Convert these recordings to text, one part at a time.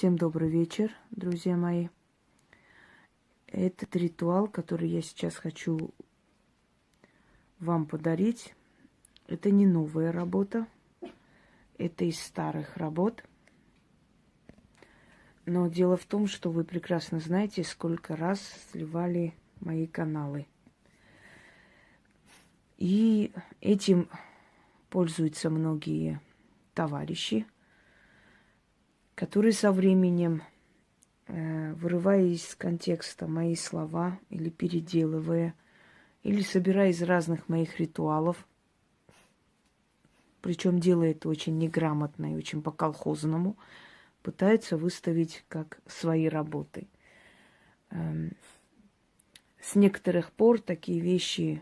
Всем добрый вечер, друзья мои. Этот ритуал, который я сейчас хочу вам подарить, это не новая работа, это из старых работ. Но дело в том, что вы прекрасно знаете, сколько раз сливали мои каналы. И этим пользуются многие товарищи, которые со временем, вырывая из контекста мои слова или переделывая, или собирая из разных моих ритуалов, причем делает это очень неграмотно и очень по-колхозному, пытаются выставить как свои работы. С некоторых пор такие вещи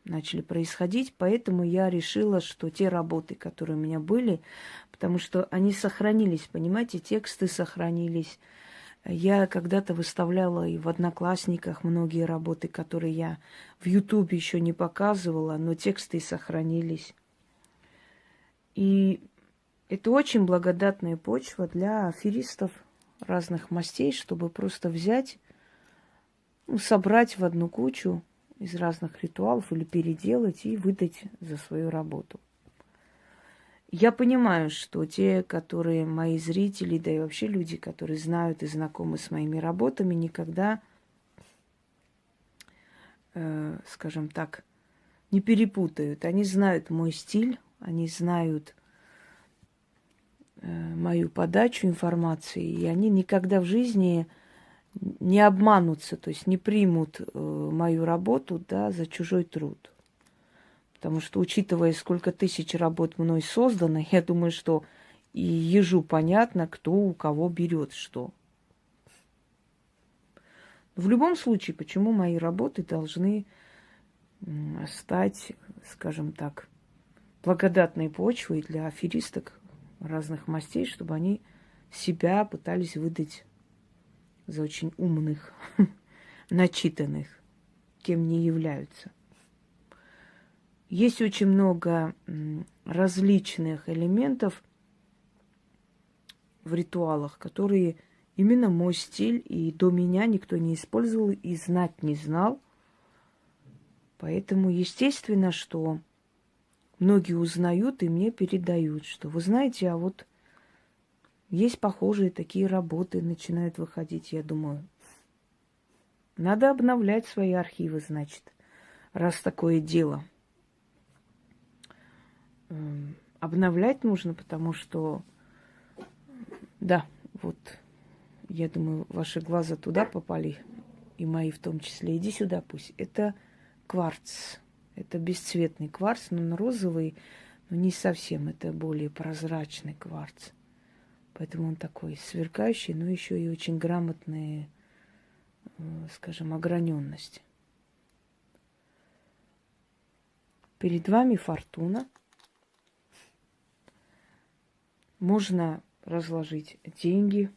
начали происходить, поэтому я решила, что те работы, которые у меня были, потому что они сохранились, понимаете, тексты сохранились. Я когда-то выставляла и в Одноклассниках многие работы, которые я в Ютубе еще не показывала, но тексты сохранились. И это очень благодатная почва для аферистов разных мастей, чтобы просто взять, собрать в одну кучу из разных ритуалов или переделать и выдать за свою работу. Я понимаю, что те, которые мои зрители, да и вообще люди, которые знают и знакомы с моими работами, никогда, скажем так, не перепутают. Они знают мой стиль, они знают мою подачу информации, и они никогда в жизни не обманутся, то есть не примут мою работу, да, за чужой труд. Потому что, учитывая, сколько тысяч работ мной создано, я думаю, что и ежу понятно, кто у кого берет что. В любом случае, почему мои работы должны стать, скажем так, благодатной почвой для аферисток разных мастей, чтобы они себя пытались выдать за очень умных, начитанных, кем не являются. Есть очень много различных элементов в ритуалах, которые именно мой стиль, и до меня никто не использовал и знать не знал. Поэтому естественно, что многие узнают и мне передают, что вы знаете, а вот есть похожие такие работы, начинают выходить. Я думаю, надо обновлять свои архивы, значит, раз такое дело. Обновлять нужно, потому что, да, вот, я думаю, ваши глаза туда попали, и мои в том числе. Иди сюда пусть. Это кварц. Это бесцветный кварц, но он розовый, но не совсем. Это более прозрачный кварц. Поэтому он такой сверкающий, но еще и очень грамотный, скажем, ограненность. Перед вами фортуна. Можно разложить деньги,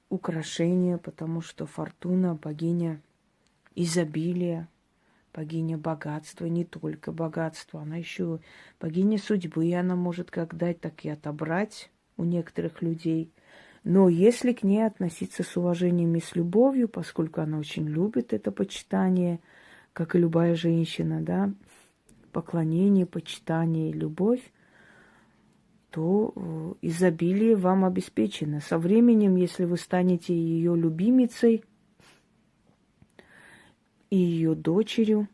украшения, потому что фортуна – богиня изобилия, богиня богатства, не только богатства, она еще богиня судьбы, и она может как дать, так и отобрать у некоторых людей. Но если к ней относиться с уважением и с любовью, поскольку она очень любит это почитание, как и любая женщина, да, поклонение, почитание, любовь, то изобилие вам обеспечено. Со временем, если вы станете ее любимицей и ее дочерью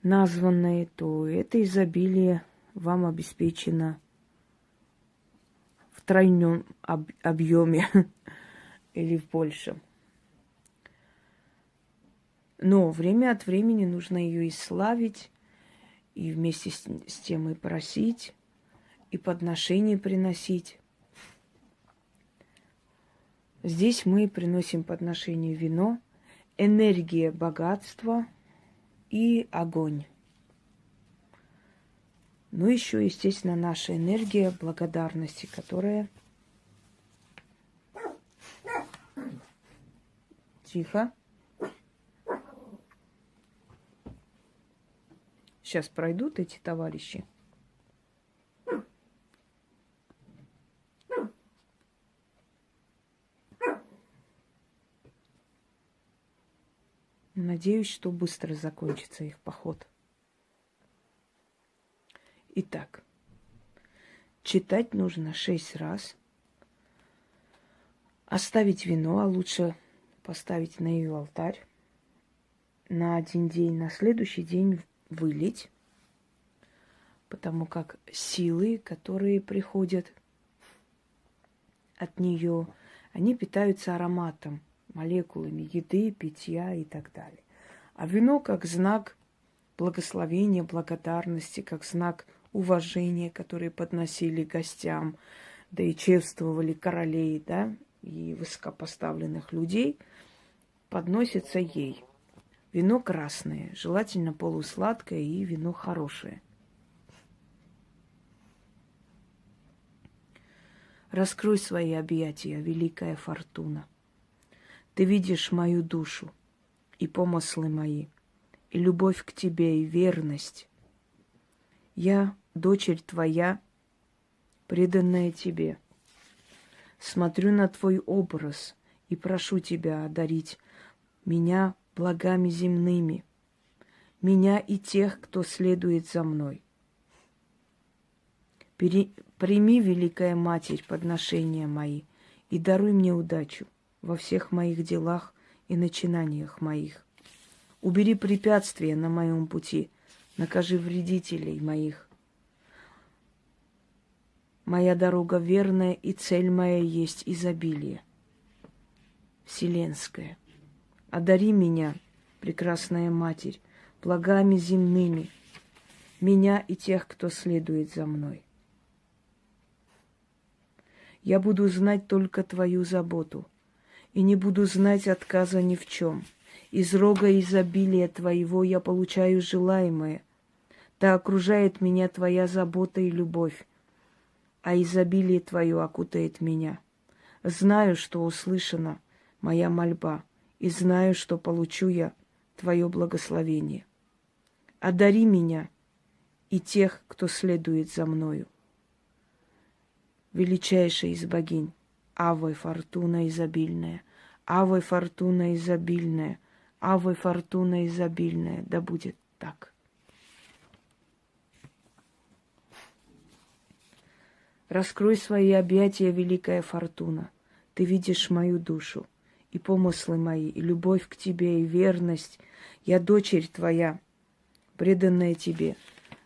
названной, то это изобилие вам обеспечено в тройном объеме или в большем. Но время от времени нужно ее и славить, и вместе с тем и просить, и подношения приносить. Здесь мы приносим подношение вино, энергия богатства и огонь. Ну, еще, естественно, наша энергия благодарности, которая... Тихо. Сейчас пройдут эти товарищи. Надеюсь, что быстро закончится их поход. Итак, читать нужно 6 раз. Оставить вино, а лучше поставить на ее алтарь. На 1 день, на следующий день вылить. Потому как силы, которые приходят от нее, они питаются ароматом, молекулами еды, питья и так далее. А вино как знак благословения, благодарности, как знак уважения, которые подносили гостям, да и чествовали королей, да, и высокопоставленных людей, подносится ей. Вино красное, желательно полусладкое, и вино хорошее. Раскрой свои объятия, великая фортуна. Ты видишь мою душу и помыслы мои, и любовь к тебе, и верность. Я, дочерь твоя, преданная тебе. Смотрю на твой образ и прошу тебя одарить меня благами земными, меня и тех, кто следует за мной. Прими, Великая Матерь, подношения мои и даруй мне удачу во всех моих делах и начинаниях моих. Убери препятствия на моем пути, накажи вредителей моих. Моя дорога верная, и цель моя есть изобилие вселенское. Одари меня, прекрасная Матерь, благами земными, меня и тех, кто следует за мной. Я буду знать только твою заботу, и не буду знать отказа ни в чем. Из рога изобилия твоего я получаю желаемое. Да окружает меня твоя забота и любовь, а изобилие твое окутает меня. Знаю, что услышана моя мольба, и знаю, что получу я твое благословение. Одари меня и тех, кто следует за мною. Величайшая из богинь, Аве Фортуна изобильная, Аве Фортуна изобильная, Аве Фортуна изобильная, да будет так. Раскрой свои объятия, великая Фортуна. Ты видишь мою душу, и помыслы мои, и любовь к тебе, и верность. Я дочерь твоя, преданная тебе.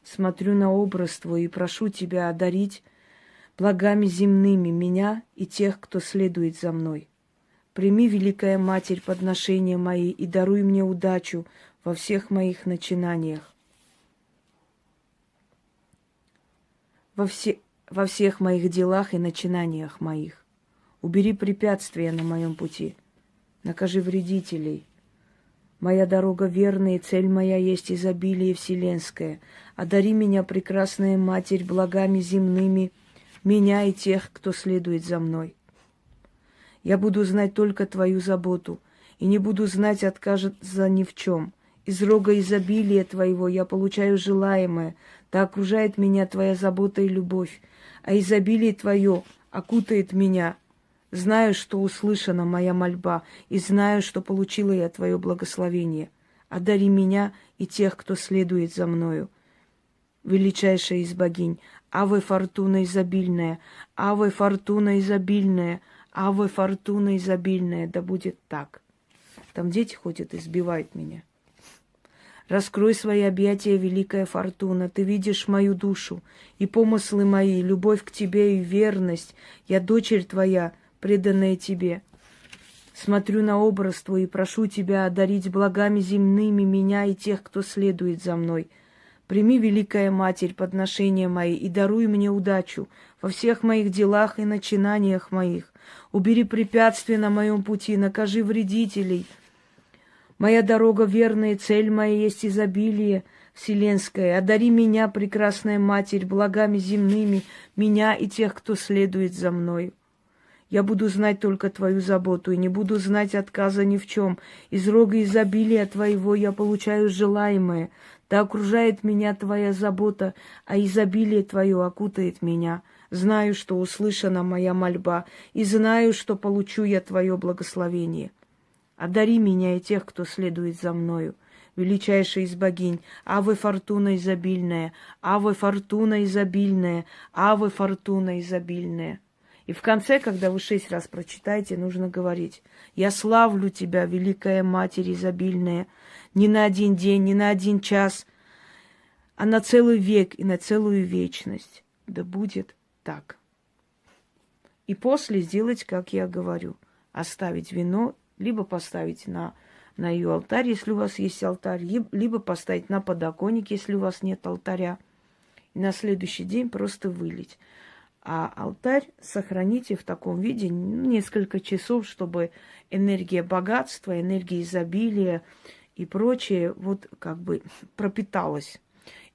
Смотрю на образ твой и прошу тебя одарить благами земными меня и тех, кто следует за мной. Прими, Великая Матерь, подношения мои и даруй мне удачу во всех моих начинаниях, во всех моих делах и начинаниях моих. Убери препятствия на моем пути, накажи вредителей. Моя дорога верная, и цель моя есть изобилие вселенское. Одари меня, прекрасная Матерь, благами земными, меня и тех, кто следует за мной. Я буду знать только твою заботу, и не буду знать отказа ни в чем. Из рога изобилия твоего я получаю желаемое, да окружает меня твоя забота и любовь, а изобилие твое окутает меня. Знаю, что услышана моя мольба, и знаю, что получила я твое благословение. Одари меня и тех, кто следует за мною. Величайшая из богинь, Аве Фортуна изобильная, Аве Фортуна изобильная, Аве Фортуна изобильная, да будет так. Там дети ходят и сбивают меня. Раскрой свои объятия, великая Фортуна, ты видишь мою душу, и помыслы мои, и любовь к тебе, и верность. Я дочерь твоя, преданная тебе. Смотрю на образ твой и прошу тебя одарить благами земными меня и тех, кто следует за мной. Прими, Великая Матерь, подношения мои и даруй мне удачу во всех моих делах и начинаниях моих. Убери препятствия на моем пути, накажи вредителей. Моя дорога верная, цель моя есть изобилие вселенское. Одари меня, прекрасная Матерь, благами земными, меня и тех, кто следует за мной. Я буду знать только твою заботу и не буду знать отказа ни в чем. Из рога изобилия твоего я получаю желаемое. Да окружает меня твоя забота, а изобилие твое окутает меня. Знаю, что услышана моя мольба, и знаю, что получу я твое благословение. Одари меня и тех, кто следует за мною. Величайшая из богинь, Аве Фортуна изобильная, Аве Фортуна изобильная, Аве Фортуна изобильная. И в конце, когда вы 6 раз прочитаете, нужно говорить: я славлю тебя, Великая Матерь изобильная, не на один день, не на один час, а на целый век и на целую вечность. Да будет так. И после сделать, как я говорю, оставить вино, либо поставить на ее алтарь, если у вас есть алтарь, либо поставить на подоконник, если у вас нет алтаря. И на следующий день просто вылить. А алтарь сохраните в таком виде несколько часов, чтобы энергия богатства, энергия изобилия и прочее вот как бы пропиталась.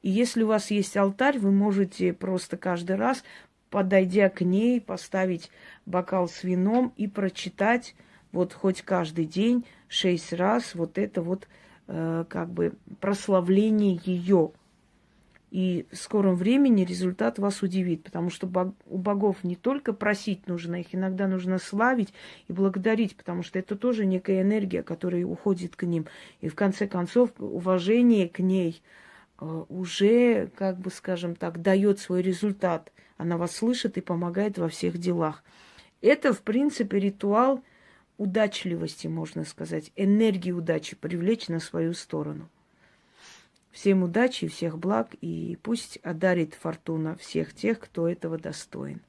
И если у вас есть алтарь, вы можете просто каждый раз, подойдя к ней, поставить бокал с вином и прочитать вот хоть каждый день 6 раз вот это вот как бы прославление ее. И в скором времени результат вас удивит, потому что у богов не только просить нужно, их иногда нужно славить и благодарить, потому что это тоже некая энергия, которая уходит к ним. И в конце концов уважение к ней уже, как бы, скажем так, дает свой результат. Она вас слышит и помогает во всех делах. Это, в принципе, ритуал удачливости, можно сказать, энергии удачи привлечь на свою сторону. Всем удачи, всех благ, и пусть одарит фортуна всех тех, кто этого достоин.